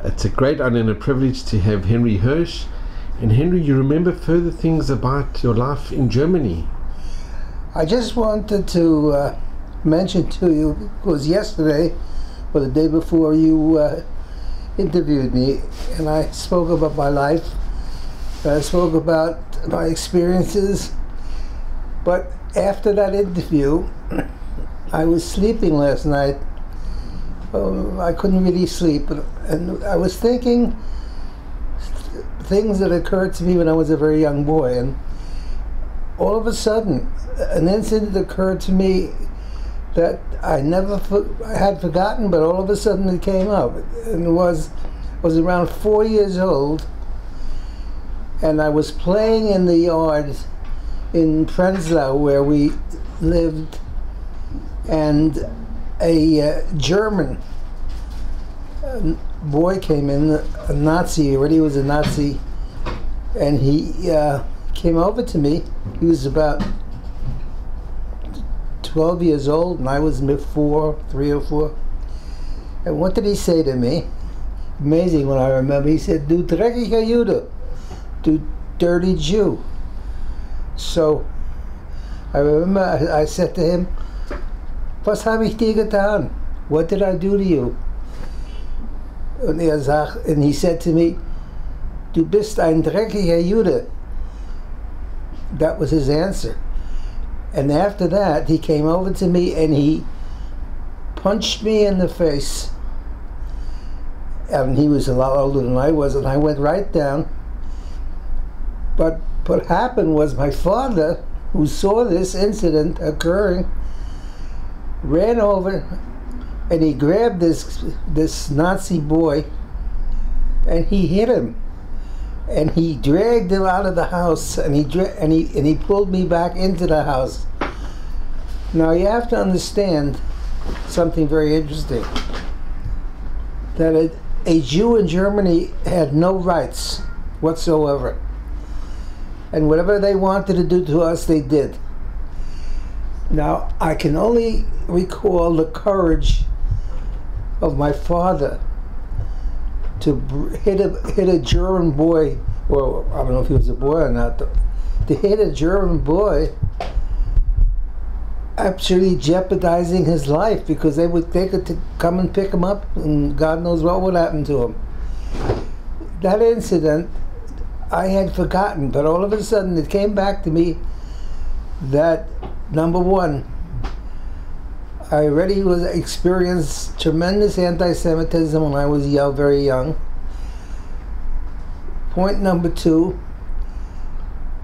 It's a great honor and a privilege to have Henry Hirsch. And Henry, you remember further things about your life in Germany? I just wanted to mention to you, because yesterday, or the day before, you interviewed me, and I spoke about my life. I spoke about my experiences, but after that interview, I was sleeping last night. I couldn't really sleep, and I was thinking things that occurred to me when I was a very young boy, and all of a sudden, an incident occurred to me that I had forgotten, but all of a sudden it came up. And I was around 4 years old, and I was playing in the yard in Prenzlau where we lived, and a German boy came in, a Nazi, already was a Nazi, and he came over to me. He was about 12 years old, and I was 3 or 4. And what did he say to me? Amazing when I remember. He said, "Du dreckiger Jude, du dirty Jew." So I remember I said to him, "Was habe ich dir getan? What did I do to you?" And he said to me, "Du bist ein dreckiger Jude." That was his answer. And after that, he came over to me and he punched me in the face. And he was a lot older than I was, and I went right down. But what happened was my father, who saw this incident occurring, ran over and he grabbed this Nazi boy and he hit him. And he dragged him out of the house, and he pulled me back into the house. Now you have to understand something very interesting, that a Jew in Germany had no rights whatsoever, and whatever they wanted to do to us, they did. Now I can only recall the courage of my father to hit a German boy, or I don't know if he was a boy or not, to hit a German boy, actually jeopardizing his life, because they could come and pick him up, and God knows what would happen to him. That incident I had forgotten, but all of a sudden it came back to me that, number one, I already experienced tremendous anti-Semitism when I was very young. Point number two,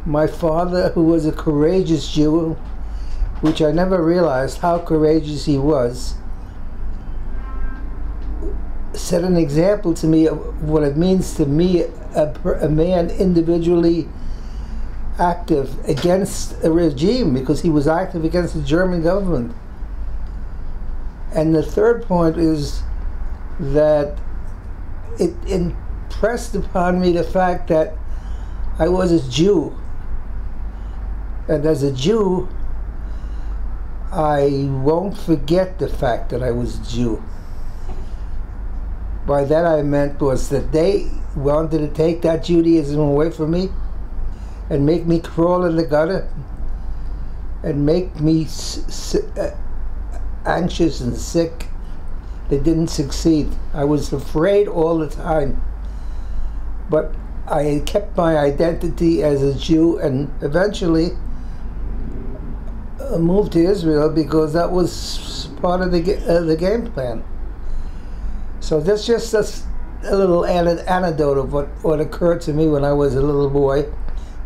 my father, who was a courageous Jew, which I never realized how courageous he was, set an example to me of what it means to me, a man individually active against a regime, because he was active against the German government. And the third point is that it impressed upon me the fact that I was a Jew. And as a Jew, I won't forget the fact that I was a Jew. By that I meant was that they wanted to take that Judaism away from me and make me crawl in the gutter and make me anxious and sick. They didn't succeed. I was afraid all the time. But I kept my identity as a Jew, and eventually moved to Israel because that was part of the game plan. So that's just a little anecdote of what occurred to me when I was a little boy,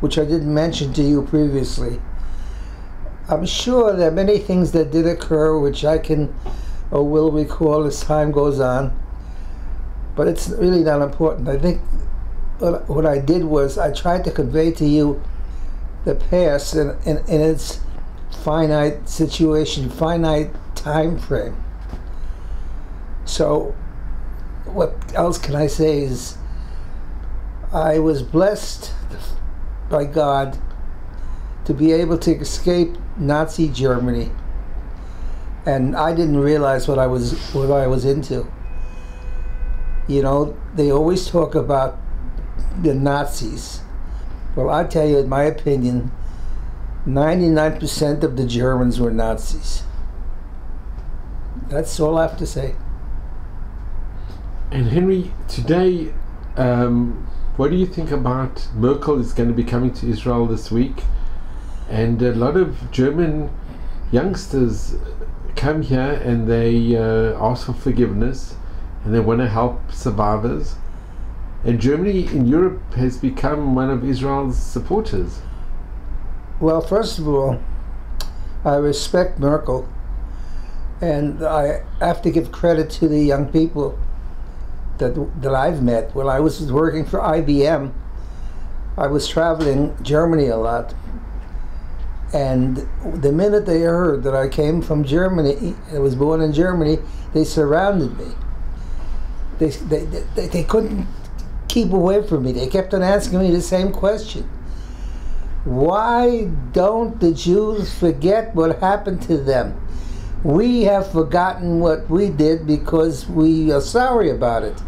which I didn't mention to you previously. I'm sure there are many things that did occur which I can or will recall as time goes on, but it's really not important. I think what I did was I tried to convey to you the past in its finite situation, finite time frame. So what else can I say is I was blessed by God to be able to escape Nazi Germany, and I didn't realize what I was into. You know, they always talk about the Nazis. Well, I tell you, in my opinion, 99% of the Germans were Nazis. That's all I have to say. And Henry, today, what do you think about Merkel is going to be coming to Israel this week? And a lot of German youngsters come here and they ask for forgiveness and they want to help survivors. And Germany in Europe has become one of Israel's supporters. Well, first of all, I respect Merkel, and I have to give credit to the young people that I've met. When I was working for IBM, I was traveling Germany a lot, and the minute they heard that I came from Germany, I was born in Germany, they surrounded me. They couldn't keep away from me. They kept on asking me the same question. Why don't the Jews forget what happened to them? We have forgotten what we did because we are sorry about it.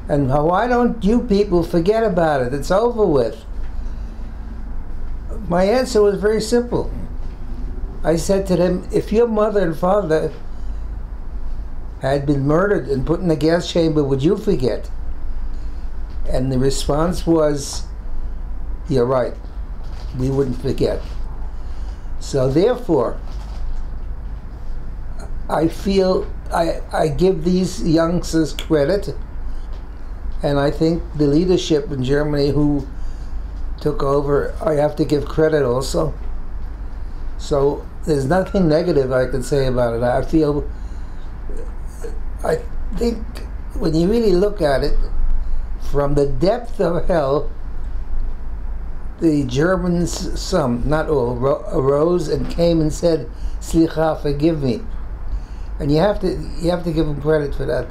And why don't you people forget about it? It's over with. My answer was very simple. I said to them, if your mother and father had been murdered and put in a gas chamber, would you forget? And the response was, you're right, we wouldn't forget. So therefore, I feel I give these youngsters credit, and I think the leadership in Germany who took over, I have to give credit also. So there's nothing negative I can say about it. I think when you really look at it, from the depth of hell, the Germans, some, not all, arose and came and said, "Slicha, forgive me." And you have to give them credit for that.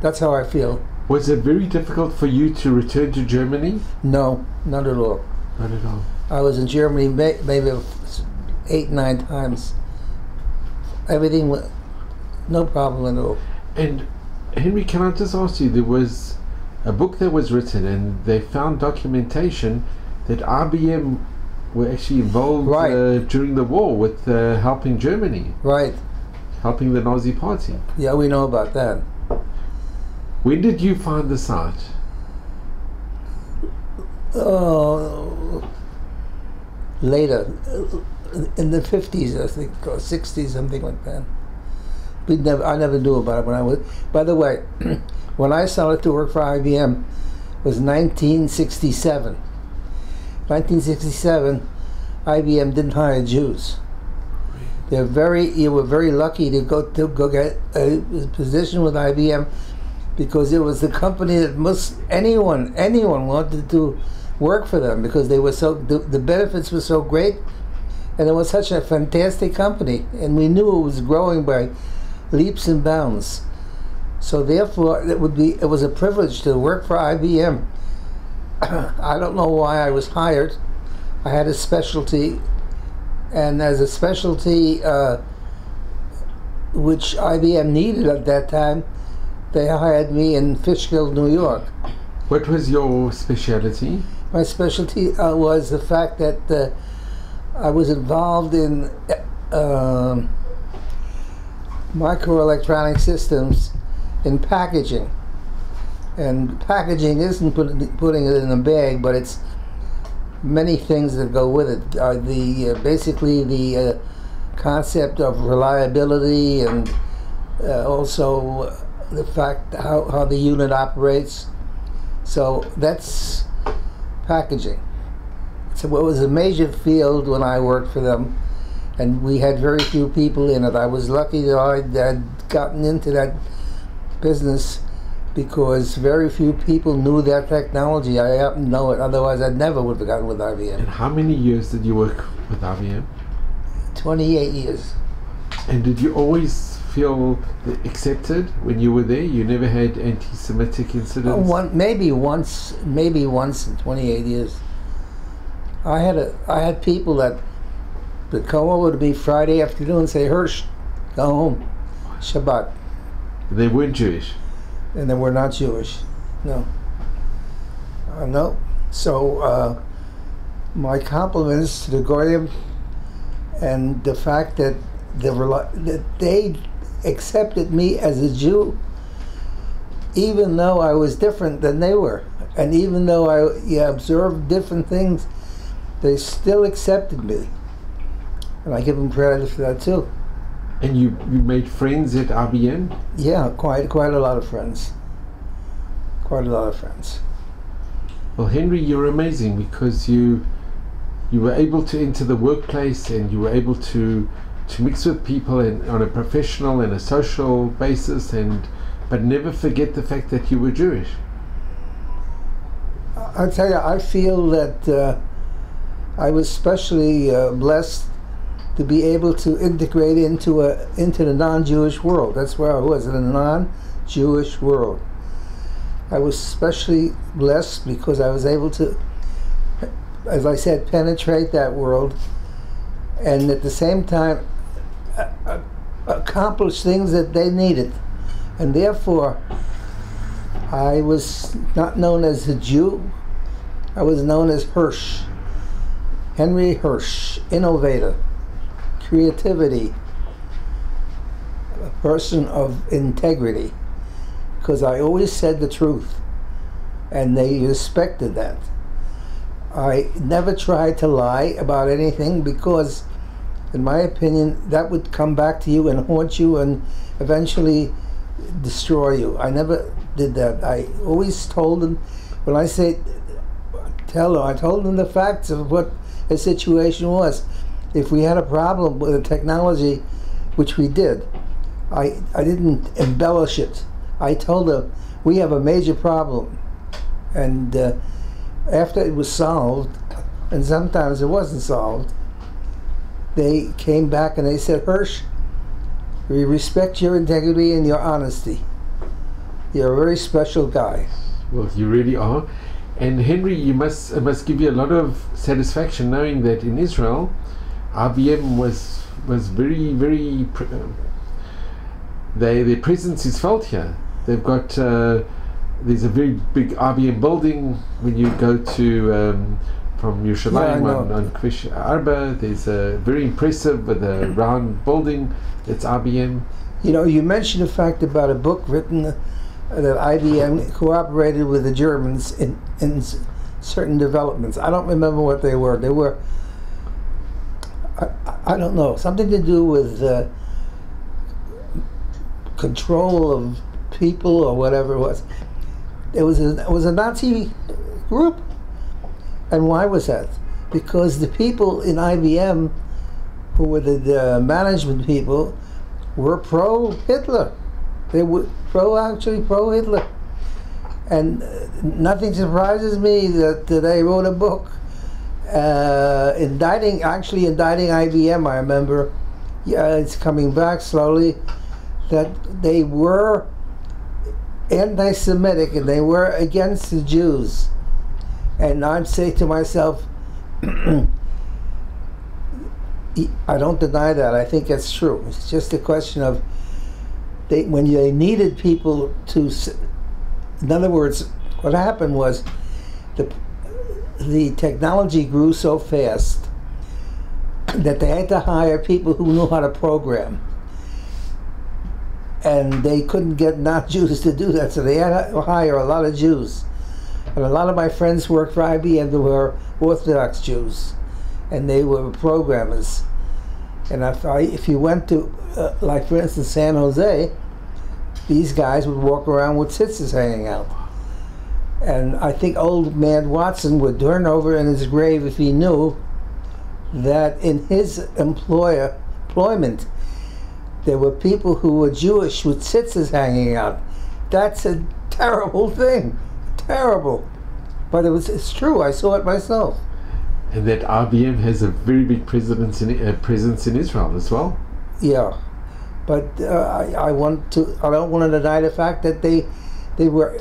That's how I feel. Was it very difficult for you to return to Germany? No, not at all. Not at all. I was in Germany maybe 8, 9 times. Everything, no problem at all. And Henry, can I just ask you, there was a book that was written and they found documentation that IBM were actually involved during the war with helping Germany. Right. Helping the Nazi party. Yeah, we know about that. When did you find this out? Later, in the 50s, I think, or 60s, something like that. I never knew about it when I was. By the way, when I started to work for IBM, it was 1967. 1967, IBM didn't hire Jews. You were very lucky to go get a position with IBM, because it was the company that anyone wanted to work for them, because they were the benefits were so great, and it was such a fantastic company, and we knew it was growing by leaps and bounds. So therefore, it was a privilege to work for IBM. I don't know why I was hired. I had a specialty, and as a specialty which IBM needed at that time, they hired me in Fishkill, New York. What was your specialty? My specialty was the fact that I was involved in microelectronic systems in packaging. And packaging isn't putting it in a bag, but it's many things that go with it. Basically the concept of reliability, and also the fact how the unit operates. So that's packaging. So it was a major field when I worked for them, and we had very few people in it. I was lucky that I'd gotten into that business, because very few people knew that technology. I happen to know it, otherwise I never would have gotten with IBM. And how many years did you work with IBM? 28 years. And did you always feel accepted when you were there? You never had anti-Semitic incidents? Maybe once in 28 years. I had people that would come over to me Friday afternoon and say, "Hirsch, go home, Shabbat." They weren't Jewish. And they were not Jewish. No. No. So my compliments to the Goyim, and the fact that they accepted me as a Jew, even though I was different than they were, and even though I observed different things, they still accepted me, and I give them credit for that too. And you made friends at IBM? Yeah, quite a lot of friends. Quite a lot of friends. Well, Henry, you're amazing, because you were able to enter the workplace, and you were able to mix with people and on a professional and a social basis, but never forget the fact that you were Jewish. I tell you, I feel that I was especially blessed to be able to integrate into the non-Jewish world. That's where I was, in a non-Jewish world. I was especially blessed because I was able to, as I said, penetrate that world, and at the same time accomplish things that they needed. And therefore, I was not known as a Jew. I was known as Hirsch. Henry Hirsch, innovator, creativity, a person of integrity, because I always said the truth, and they respected that. I never tried to lie about anything, because in my opinion that would come back to you and haunt you and eventually destroy you. I never did that. I always told them, when I say tell them, I told them the facts of what the situation was. If we had a problem with the technology, which we did, I didn't embellish it. I told them, we have a major problem. And after it was solved, and sometimes it wasn't solved, they came back and they said, Hirsch, we respect your integrity and your honesty. You're a very special guy. Well, you really are. And Henry, it must give you a lot of satisfaction knowing that in Israel, IBM was very, very, their presence is felt here. They've got, there's a very big IBM building when you go to, from Yerushalayim on Kvish Arba. There's a very impressive with a round building that's IBM. You know, you mentioned the fact about a book written that IBM cooperated with the Germans in certain developments. I don't remember what they were. They were, I don't know, something to do with control of people or whatever it was. It was a Nazi group. And why was that? Because the people in IBM, who were the management people, were pro-Hitler. They were actually pro-Hitler. And nothing surprises me that they wrote a book indicting IBM. I remember, it's coming back slowly, that they were anti-Semitic and they were against the Jews. And I'd say to myself, I don't deny that. I think that's true. It's just a question of when they needed people to. In other words, what happened was the technology grew so fast that they had to hire people who knew how to program, and they couldn't get non-Jews to do that, so they had to hire a lot of Jews. And a lot of my friends worked for IBM who were Orthodox Jews, and they were programmers. And if you went to, like for instance, San Jose, these guys would walk around with tzitzis hanging out. And I think old man Watson would turn over in his grave if he knew that in his employment there were people who were Jewish with tzitzis hanging out. That's a terrible thing. Terrible, but it's true. I saw it myself. And that IBM has a very big presence in Israel as well. Yeah, but I don't want to deny the fact that they were,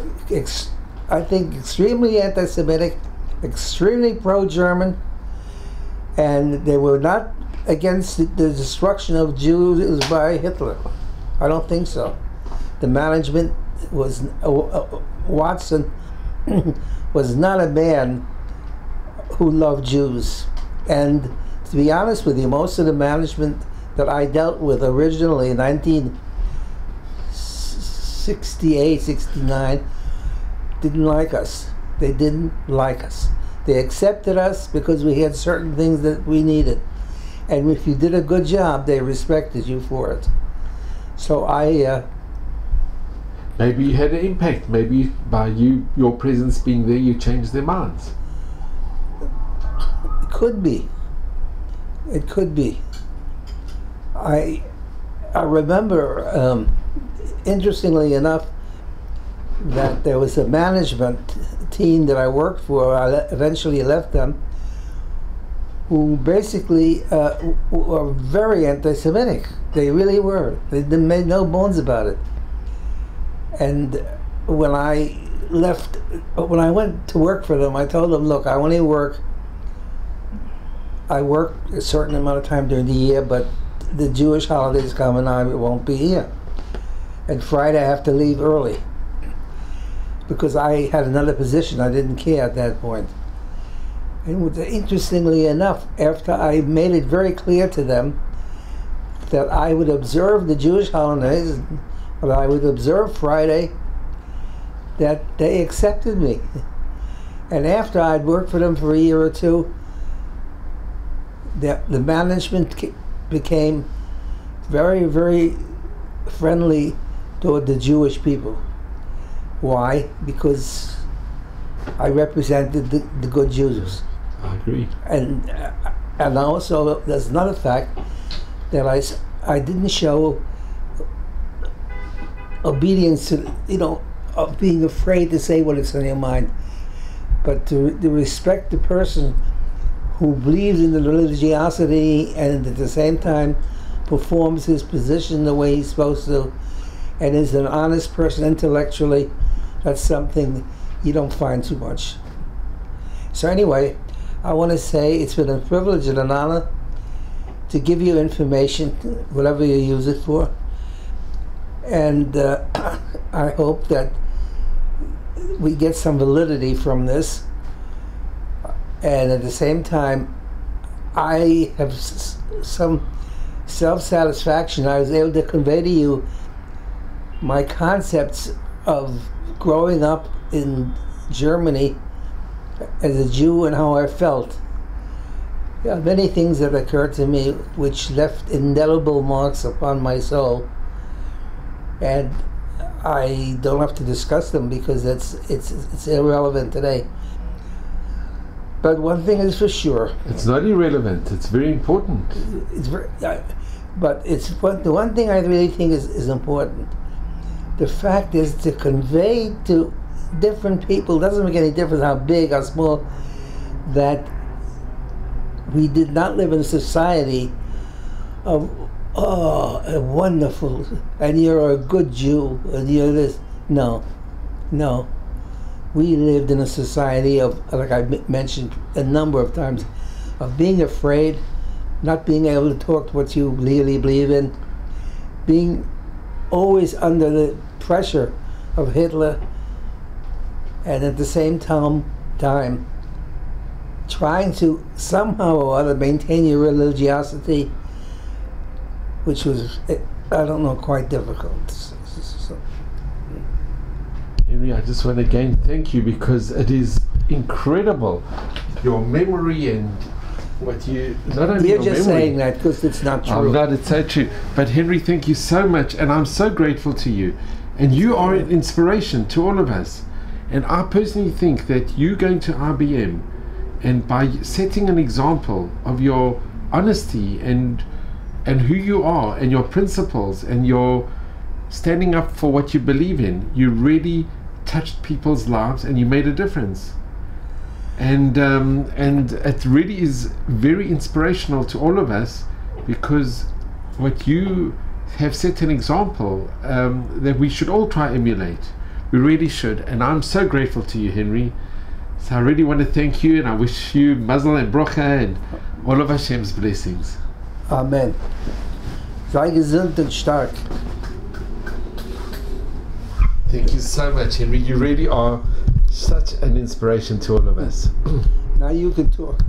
I think, extremely anti-Semitic, extremely pro-German, and they were not against the destruction of Jews by Hitler. I don't think so. The management was Watson was not a man who loved Jews. And to be honest with you, most of the management that I dealt with originally in 1968, 69, didn't like us. They didn't like us. They accepted us because we had certain things that we needed. And if you did a good job, they respected you for it. So maybe you had an impact. Maybe by your presence being there, you changed their minds. It could be. It could be. I remember, interestingly enough, that there was a management team that I worked for. I eventually left them, who basically were very anti-Semitic. They really were. They made no bones about it. And when I went to work for them, I told them, look, I work a certain amount of time during the year, but the Jewish holidays come and I won't be here. And Friday I have to leave early, because I had another position. I didn't care at that point. And interestingly enough, after I made it very clear to them that I would observe the Jewish holidays, but I would observe Friday, that they accepted me. And after I'd worked for them for a year or two, the management became very, very friendly toward the Jewish people. Why? Because I represented the good Jews. I agree. And also, there's another fact that I didn't show obedience to, of being afraid to say what is on your mind, but to respect the person who believes in the religiosity and at the same time performs his position the way he's supposed to, and is an honest person intellectually. That's something you don't find too much. So anyway, I want to say it's been a privilege and an honor to give you information, whatever you use it for. And I hope that we get some validity from this. And at the same time, I have some self-satisfaction. I was able to convey to you my concepts of growing up in Germany as a Jew and how I felt. There are many things that occurred to me which left indelible marks upon my soul, and I don't have to discuss them because it's irrelevant today. But one thing is for sure. It's not irrelevant. It's very important. It's very, but the one thing I really think is important. The fact is to convey to different people, doesn't make any difference how big or small, that we did not live in a society of, a wonderful, and you're a good Jew, and you're this. No. We lived in a society of, like I mentioned a number of times, of being afraid, not being able to talk what you really believe in, being always under the pressure of Hitler, and at the same time trying to somehow or other maintain your religiosity, which was, I don't know, quite difficult. So. Henry, I just want to again thank you, because it is incredible, your memory and what you, not only You're your just memory, saying that because it's not true. Oh, no, it's so true. But Henry, thank you so much, and I'm so grateful to you. And you are an inspiration to all of us. And I personally think that you going to IBM, and by setting an example of your honesty and who you are and your principles and your standing up for what you believe in, you really touched people's lives and you made a difference. And it really is very inspirational to all of us, because what you have set an example that we should all try emulate. We really should. And I'm so grateful to you, Henry. So I really want to thank you, and I wish you mazel and brocha and all of Hashem's blessings. Amen. Sei gesund und stark. Thank you so much, Henry. You really are such an inspiration to all of us. Now you can talk.